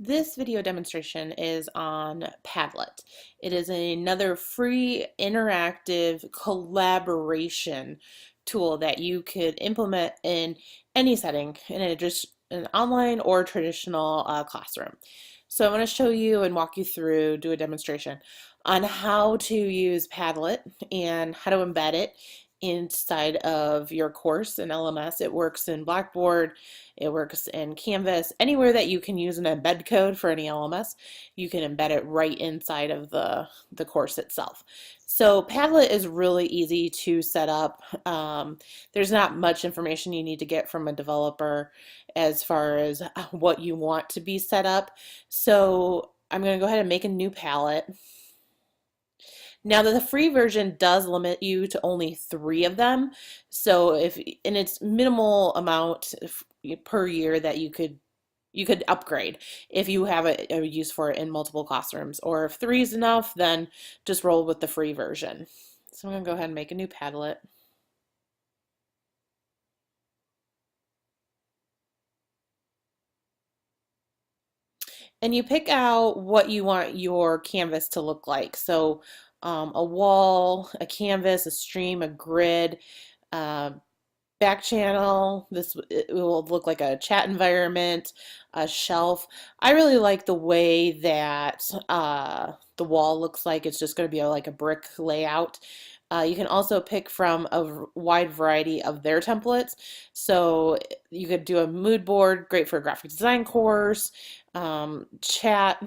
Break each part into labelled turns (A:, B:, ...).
A: This video demonstration is on Padlet. It is another free interactive collaboration tool that you could implement in any setting, in just an online or traditional classroom. So I'm going to show you and walk you through, do a demonstration on how to use Padlet and how to embed it inside of your course in LMS. It works in Blackboard, it works in Canvas, anywhere that you can use an embed code for any LMS, you can embed it right inside of the course itself. So Padlet is really easy to set up. There's not much information you need to get from a developer as far as what you want to be set up. So I'm going to go ahead and make a new palette. Now the free version does limit you to only 3 of them, so and it's minimal amount per year that you could upgrade if you have a use for it in multiple classrooms, or if 3 is enough, then just roll with the free version. So I'm gonna go ahead and make a new Padlet. And you pick out what you want your canvas to look like. So a wall, a canvas, a stream, a grid, uh, back channel. It will look like a chat environment, a shelf. I really like the way that the wall looks like. It's just going to be like a brick layout. You can also pick from a wide variety of their templates. So you could do a mood board, great for a graphic design course, chat.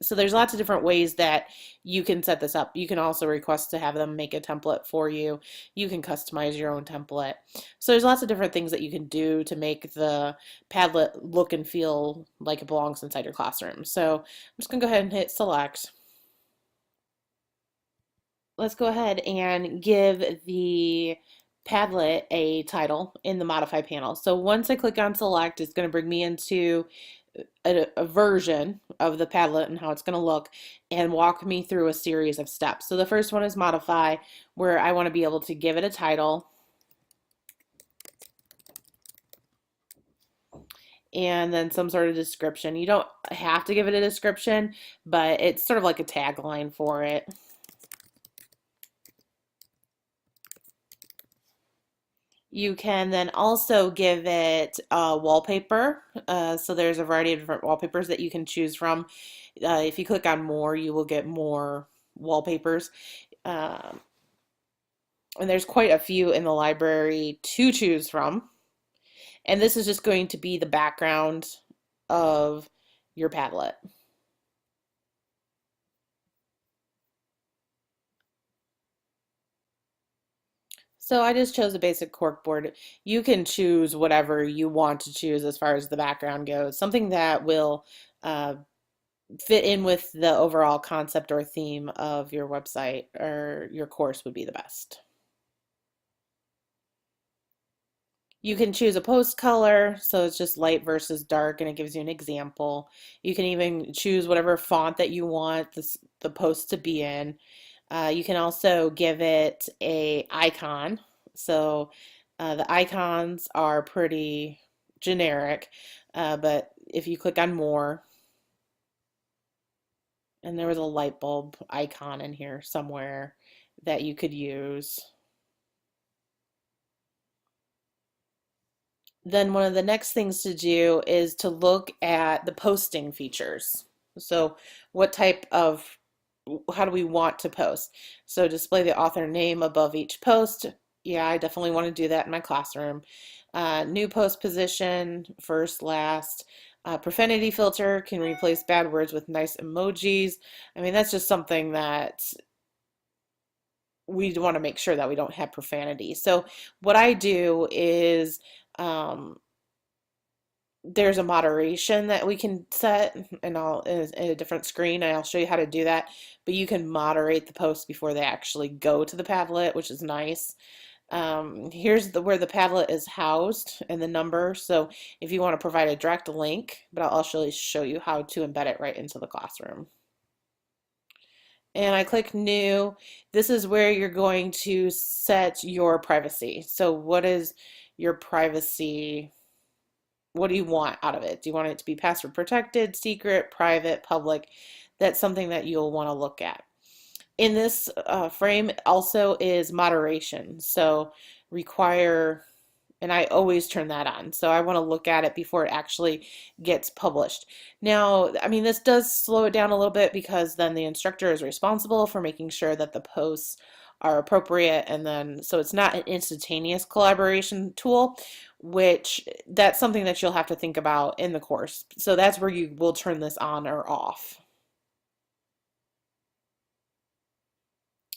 A: So there's lots of different ways that you can set this up. You can also request to have them make a template for you. You can customize your own template. So there's lots of different things that you can do to make the Padlet look and feel like it belongs inside your classroom. So I'm just going to go ahead and hit select. Let's go ahead and give the Padlet a title in the modify panel. So once I click on select, it's going to bring me into a version of the Padlet and how it's going to look and walk me through a series of steps. So the first one is modify, where I want to be able to give it a title and then some sort of description. You don't have to give it a description, but it's sort of like a tagline for it. You can then also give it a wallpaper. So there's a variety of different wallpapers that you can choose from. If you click on more, you will get more wallpapers. Um, and there's quite a few in the library to choose from. And this is just going to be the background of your Padlet. So I just chose a basic corkboard. You can choose whatever you want to choose as far as the background goes. Something that will uh, fit in with the overall concept or theme of your website or your course would be the best. You can choose a post color, so it's just light versus dark, and it gives you an example. You can even choose whatever font that you want the post to be in. You can also give it a icon. So the icons are pretty generic, but if you click on more, and there was a light bulb icon in here somewhere that you could use. Then one of the next things to do is to look at the posting features. So what type of, how do we want to post? So display the author name above each post. Yeah, I definitely want to do that in my classroom. New post position, first, last. Profanity filter can replace bad words with nice emojis. I mean, that's just something that we want to make sure that we don't have profanity. So what I do is there's a moderation that we can set, and I'll in a different screen, and I'll show you how to do that. But you can moderate the posts before they actually go to the Padlet, which is nice. Here's where the Padlet is housed and the number. So if you want to provide a direct link, but I'll also show you how to embed it right into the classroom. And I click new. This is where you're going to set your privacy. So what is your privacy What do you want out of it? Do you want it to be password protected, secret, private, public? That's something that you'll want to look at. In this frame also is moderation. So require, and I always turn that on. So I want to look at it before it actually gets published. Now, I mean, this does slow it down a little bit because then the instructor is responsible for making sure that the posts are appropriate, and then so it's not an instantaneous collaboration tool, which that's something that you'll have to think about in the course. So that's where you will turn this on or off.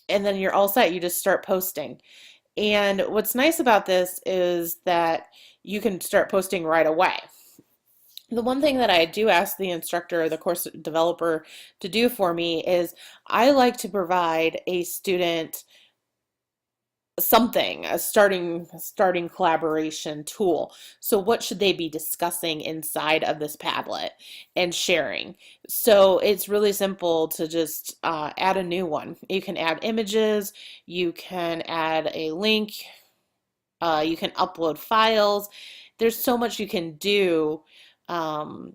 A: And then you're all set. You just start posting. And what's nice about this is that you can start posting right away. The one thing that I do ask the instructor or the course developer to do for me is I like to provide a student something, a starting collaboration tool. So what should they be discussing inside of this Padlet and sharing? So it's really simple to just add a new one. You can add images, you can add a link, you can upload files. There's so much you can do. Um,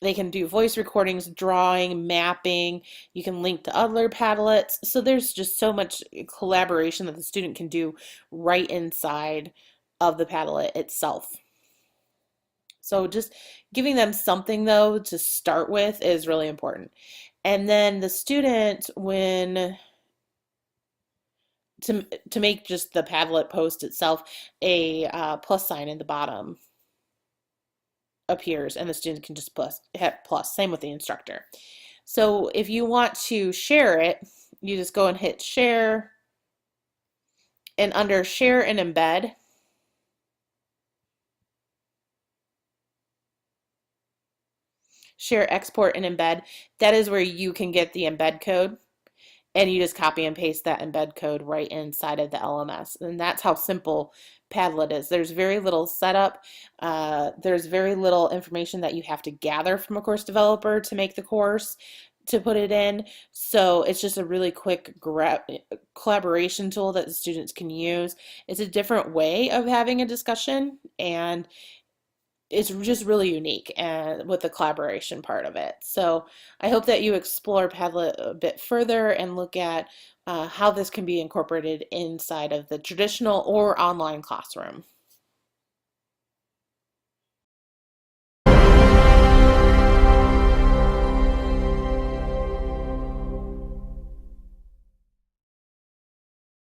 A: they can do voice recordings, drawing, mapping. You can link to other Padlets. So there's just so much collaboration that the student can do right inside of the Padlet itself. So just giving them something though to start with is really important. And then the student, when to make just the Padlet post itself, a plus sign in the bottom appears, and the student can just hit plus. Same with the instructor. So if you want to share it, you just go and hit share, and under share and embed, share, export, and embed, that is where you can get the embed code, and you just copy and paste that embed code right inside of the LMS. And that's how simple Padlet is. There's very little setup. There's very little information that you have to gather from a course developer to make the course, to put it in. So it's just a really quick collaboration tool that the students can use. It's a different way of having a discussion, and it's just really unique and with the collaboration part of it. So I hope that you explore Padlet a bit further and look at how this can be incorporated inside of the traditional or online classroom.